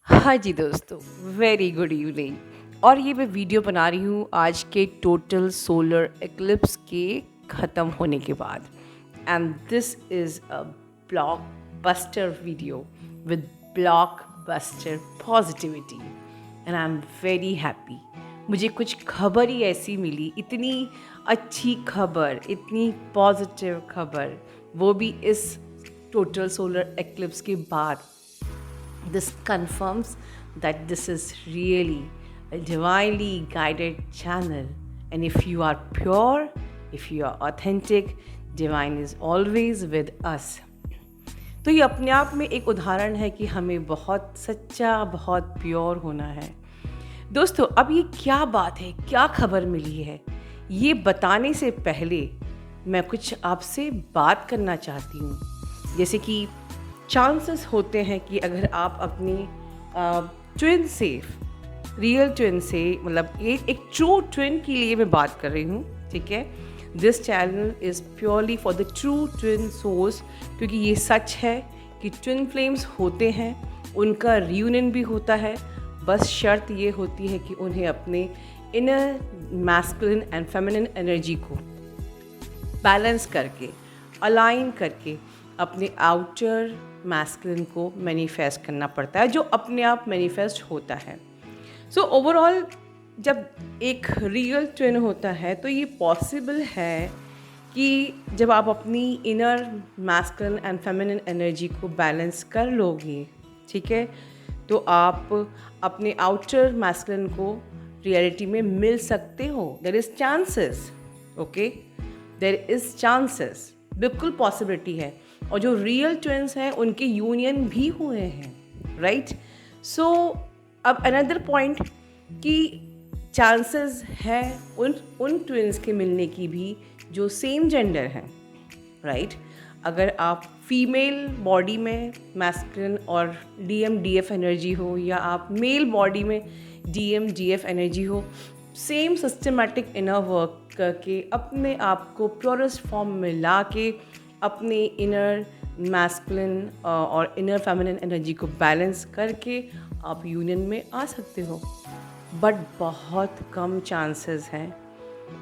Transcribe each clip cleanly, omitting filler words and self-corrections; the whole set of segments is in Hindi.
हाँ जी दोस्तों, वेरी गुड इवनिंग। और ये मैं वीडियो बना रही हूँ आज के टोटल सोलर एक्लिप्स के ख़त्म होने के बाद। And this is a blockbuster video with blockbuster positivity and I am very happy. मुझे कुछ खबर ही ऐसी मिली, इतनी अच्छी खबर, इतनी पॉजिटिव खबर, वो भी इस टोटल सोलर एक्लिप्स के बाद। This confirms that this is really a divinely guided channel. And if you are pure, if you are authentic, divine is always with us. तो ये अपने आप में एक उदाहरण है कि हमें बहुत सच्चा, बहुत प्योर होना है। दोस्तों, अब ये क्या बात है, क्या खबर मिली है, ये बताने से पहले मैं कुछ आपसे बात करना चाहती हूँ। जैसे कि चांसेस होते हैं कि अगर आप अपनी ट्विन से, रियल ट्विन से, मतलब ये एक ट्रू ट्विन के लिए मैं बात कर रही हूँ, ठीक है। This channel is purely for the true twin souls, क्योंकि ये सच है कि ट्विन फ्लेम्स होते हैं, उनका रियूनियन भी होता है। बस शर्त ये होती है कि उन्हें अपने inner masculine and feminine energy को बैलेंस करके, अलाइन करके अपने आउटर मैस्कुलिन को मैनिफेस्ट करना पड़ता है, जो अपने आप मैनिफेस्ट होता है। सो ओवरऑल जब एक रियल ट्विन होता है तो ये पॉसिबल है कि जब आप अपनी inner masculine and feminine energy को बैलेंस कर लोगे, ठीक है, तो आप अपने आउटर मैस्कुलिन को रियलिटी में मिल सकते हो। There is chances, okay, there is chances, बिल्कुल पॉसिबिलिटी है। और जो रियल ट्विन्स हैं उनके यूनियन भी हुए हैं, राइट। सो अब अनदर पॉइंट कि चांसेस है उन ट्विन्स के मिलने की भी जो सेम जेंडर हैं, राइट। अगर आप फीमेल बॉडी में मैस्कुलिन और डीएम डीएफ एनर्जी हो, या आप मेल बॉडी में डीएम डीएफ एनर्जी हो, सेम सिस्टमेटिक इनर वर्क करके अपने आप को प्योरेस्ट फॉर्म में ला के अपने इनर मैस्कुलिन और इनर फेमिनिन एनर्जी को बैलेंस करके आप यूनियन में आ सकते हो। बट बहुत कम चांसेस हैं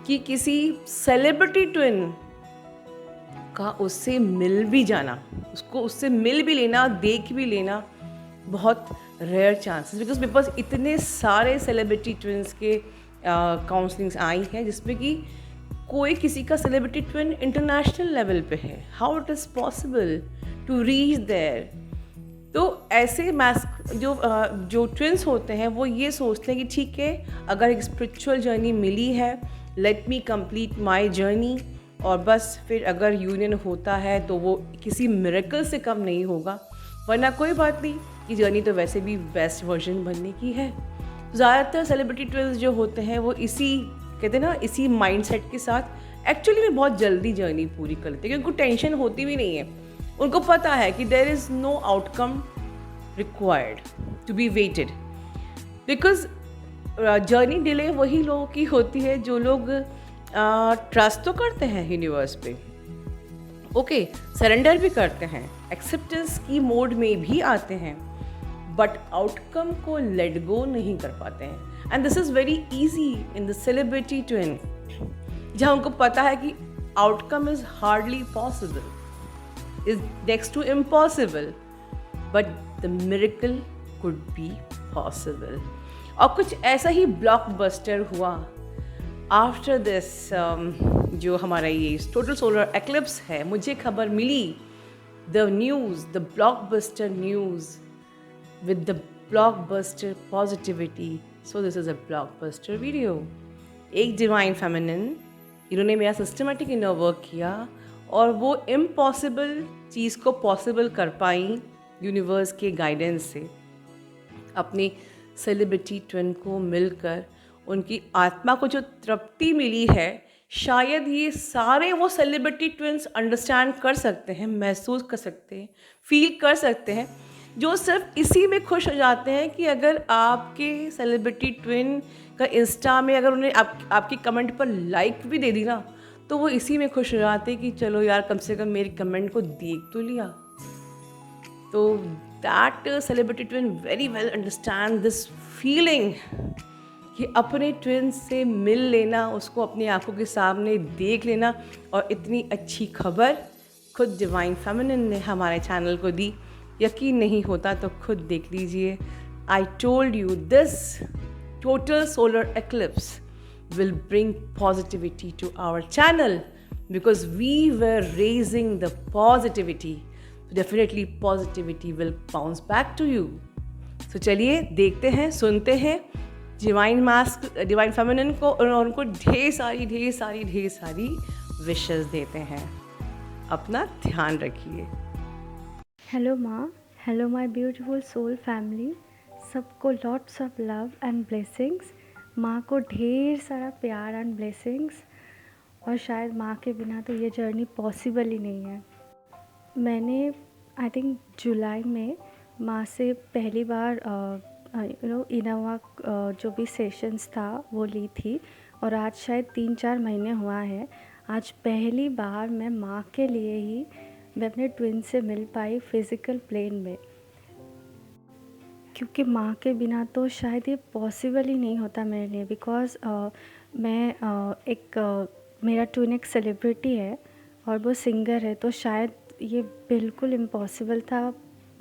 कि किसी सेलिब्रिटी ट्विन का उससे मिल भी जाना, उसको उससे मिल भी लेना, देख भी लेना, बहुत रेयर चांसेस। बिकॉज मेरे पास इतने सारे सेलिब्रिटी ट्विन्स के काउंसलिंग्स आई हैं जिसमें कि कोई किसी का सेलिब्रिटी ट्विन इंटरनेशनल लेवल पे है। How it is possible to reach there. तो ऐसे जो ट्विन्स होते हैं वो ये सोचते हैं कि ठीक है, अगर एक स्पिरिचुअल जर्नी मिली है, let me complete my journey, और बस फिर अगर यूनियन होता है तो वो किसी मिरेकल से कम नहीं होगा, वरना कोई बात नहीं, कि जर्नी तो वैसे भी बेस्ट वर्जन बनने की है। ज़्यादातर सेलिब्रिटी ट्विन्स जो होते हैं वो इसी, कहते हैं ना, इसी माइंडसेट के साथ एक्चुअली में बहुत जल्दी जर्नी पूरी कर लेते हैं, क्योंकि उनको टेंशन होती भी नहीं है। उनको पता है कि there is no outcome required to be waited, because journey delay वही लोगों की होती है जो लोग ट्रस्ट तो करते हैं यूनिवर्स पे, ओके, सरेंडर भी करते हैं, एक्सेप्टेंस की मोड में भी आते हैं, बट आउटकम को लेट गो नहीं कर पाते हैं। And this is very easy in the celebrity twin, जहाँ उनको पता है कि outcome is hardly possible, is next to impossible, but the miracle could be possible. और कुछ ऐसा ही ब्लॉकबस्टर हुआ आफ्टर दिस, जो हमारा ये टोटल सोलर एक्लिप्स है। मुझे खबर मिली, the news, the blockbuster news with the blockbuster positivity. So this is a blockbuster video. एक डिवाइन फेमिनिन, इन्होंने मेरा सिस्टमेटिक इनर वर्क किया और वो इम्पॉसिबल चीज़ को पॉसिबल कर पाई यूनिवर्स के गाइडेंस से। अपनी सेलिब्रिटी ट्विन को मिलकर उनकी आत्मा को जो तृप्ति मिली है, शायद ये सारे वो सेलिब्रिटी ट्विन्स अंडरस्टैंड कर सकते हैं, महसूस कर सकते हैं, फील कर सकते हैं, जो सिर्फ इसी में खुश हो जाते हैं कि अगर आपके सेलिब्रिटी ट्विन का इंस्टा में अगर उन्हें आपकी कमेंट पर लाइक भी दे दी ना, तो वो इसी में खुश हो जाते हैं कि चलो यार, कम से कम मेरी कमेंट को देख तो लिया। तो that celebrity twin very well understand this feeling कि अपने ट्विन से मिल लेना, उसको अपनी आंखों के सामने देख लेना, और इतनी अच्छी खबर खुद डिवाइन फेमिनिन ने हमारे चैनल को दी। यकीन नहीं होता तो खुद देख लीजिए। I told you this total solar eclipse will bring positivity to our channel because we were raising the positivity. So definitely positivity will bounce back to you. So चलिए देखते हैं, सुनते हैं डिवाइन फेमिनिन को, और उनको ढेर सारी विशेस देते हैं। अपना ध्यान रखिए। हेलो माँ, hello my beautiful soul family, सबको lots of love and blessings. माँ को ढेर सारा प्यार एंड ब्लेसिंग्स, और शायद माँ के बिना तो ये जर्नी पॉसिबल ही नहीं है। मैंने आई थिंक जुलाई में माँ से पहली बार इनोवा जो भी सेशंस था वो ली थी, और आज शायद 3-4 महीने हुआ है। आज पहली बार मैं माँ के लिए ही मैं अपने ट्विन से मिल पाई फिज़िकल प्लेन में, क्योंकि माँ के बिना तो शायद ये पॉसिबल ही नहीं होता मेरे लिए। बिकॉज़ मेरा ट्विन एक सेलिब्रिटी है और वो सिंगर है, तो शायद ये बिल्कुल इम्पॉसिबल था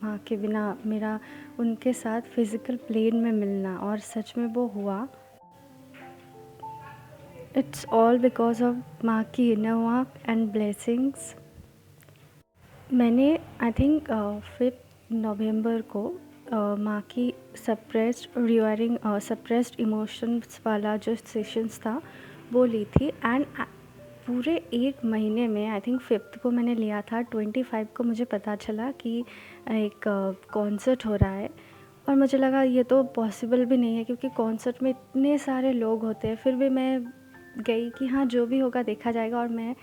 माँ के बिना मेरा उनके साथ फिज़िकल प्लेन में मिलना, और सच में वो हुआ। इट्स ऑल बिकॉज ऑफ माँ की इनर वर्क एंड ब्लेसिंग्स। मैंने आई थिंक 5 नवंबर को माँ की सप्रेस्ड इमोशंस वाला जो सेशंस था वो ली थी। एंड पूरे 1 महीने में आई थिंक 5th को मैंने लिया था, 25 को मुझे पता चला कि एक कॉन्सर्ट हो रहा है, और मुझे लगा ये तो पॉसिबल भी नहीं है क्योंकि कॉन्सर्ट में इतने सारे लोग होते हैं। फिर भी मैं गई कि हाँ जो भी होगा देखा जाएगा, और मैं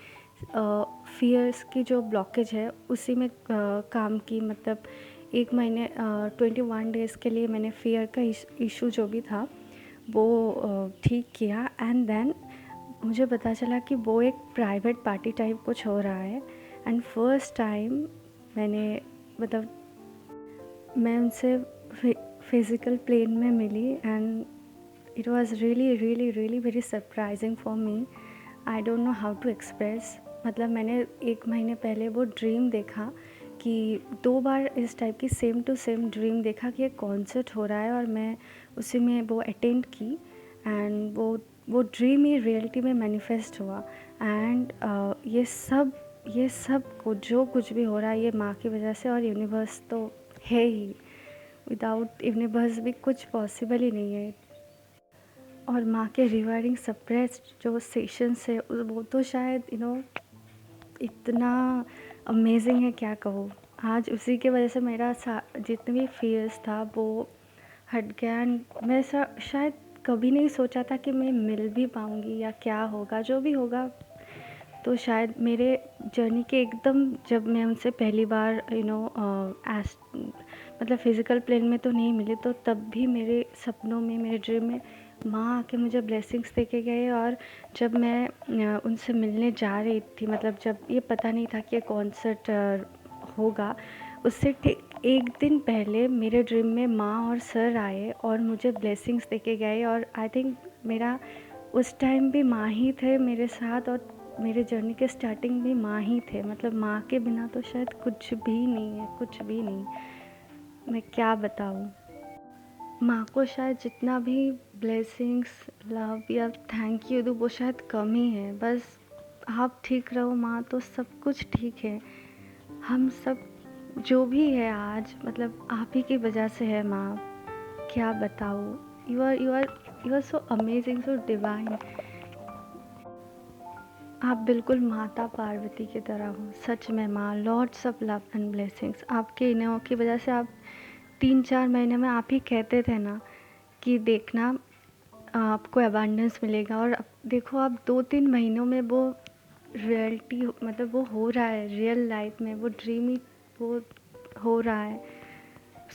फियर्स की जो ब्लॉकेज है उसी में काम की। मतलब 1 महीने 21 डेज़ के लिए मैंने फियर का इशू जो भी था वो ठीक किया। एंड देन मुझे पता चला कि वो एक प्राइवेट पार्टी टाइप कुछ हो रहा है। एंड फर्स्ट टाइम मैं उनसे फिज़िकल प्लेन में मिली, and it was really very surprising for me. I don't know how to express. मतलब मैंने 1 महीने पहले वो ड्रीम देखा कि 2 बार इस टाइप की सेम टू सेम ड्रीम देखा कि एक कॉन्सर्ट हो रहा है, और मैं उसी में वो अटेंड की। एंड वो ड्रीम ही रियलिटी में मैनिफेस्ट हुआ। एंड ये सब जो कुछ भी हो रहा है ये माँ की वजह से, और यूनिवर्स तो है ही। विदाउट यूनिवर्स भी कुछ पॉसिबल ही नहीं है। और माँ के रिवार्डिंग सप्रेस्ड जो सेशंस है वो तो शायद इतना अमेजिंग है, क्या कहूँ। आज उसी के वजह से मेरा जितने भी फियर्स था वो हट गया। एंड मैं शायद कभी नहीं सोचा था कि मैं मिल भी पाऊँगी या क्या होगा, जो भी होगा। तो शायद मेरे जर्नी के एकदम जब मैं उनसे पहली बार मतलब फ़िज़िकल प्लेन में तो नहीं मिली, तो तब भी मेरे सपनों में, मेरे ड्रीम में माँ आके मुझे ब्लेसिंग्स दे के गए। और जब मैं उनसे मिलने जा रही थी, मतलब जब ये पता नहीं था कि ये कॉन्सर्ट होगा, उससे ठीक 1 दिन पहले मेरे ड्रीम में माँ और सर आए और मुझे ब्लेसिंग्स दे के गए। और आई थिंक मेरा उस टाइम भी माँ ही थे मेरे साथ, और मेरे जर्नी के स्टार्टिंग भी माँ ही थे। मतलब माँ के बिना तो शायद कुछ भी नहीं है, कुछ भी नहीं। मैं क्या बताऊँ। माँ को शायद जितना भी ब्लेसिंग्स, लव या थैंक यू दूँ वो शायद कम ही है। बस आप ठीक रहो माँ, तो सब कुछ ठीक है। हम सब जो भी है आज, मतलब आप ही की वजह से है माँ। क्या बताऊँ। You are so amazing, so divine. आप बिल्कुल माता पार्वती की तरह हो, सच में माँ। Lots of love and blessings. आपके इन्हों की वजह से आप 3-4 महीने में आप ही कहते थे ना कि देखना आपको अबंडेंस मिलेगा, और अब देखो आप 2-3 महीनों में वो रियलिटी, मतलब वो हो रहा है रियल लाइफ में। वो ड्रीम ही वो हो रहा है।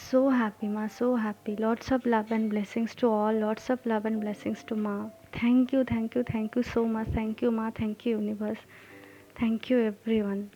सो हैप्पी माँ, so happy. Lots of love and blessings to all. Lots of love and blessings to माँ। Thank you so much. Thank you माँ, thank you universe, thank you everyone.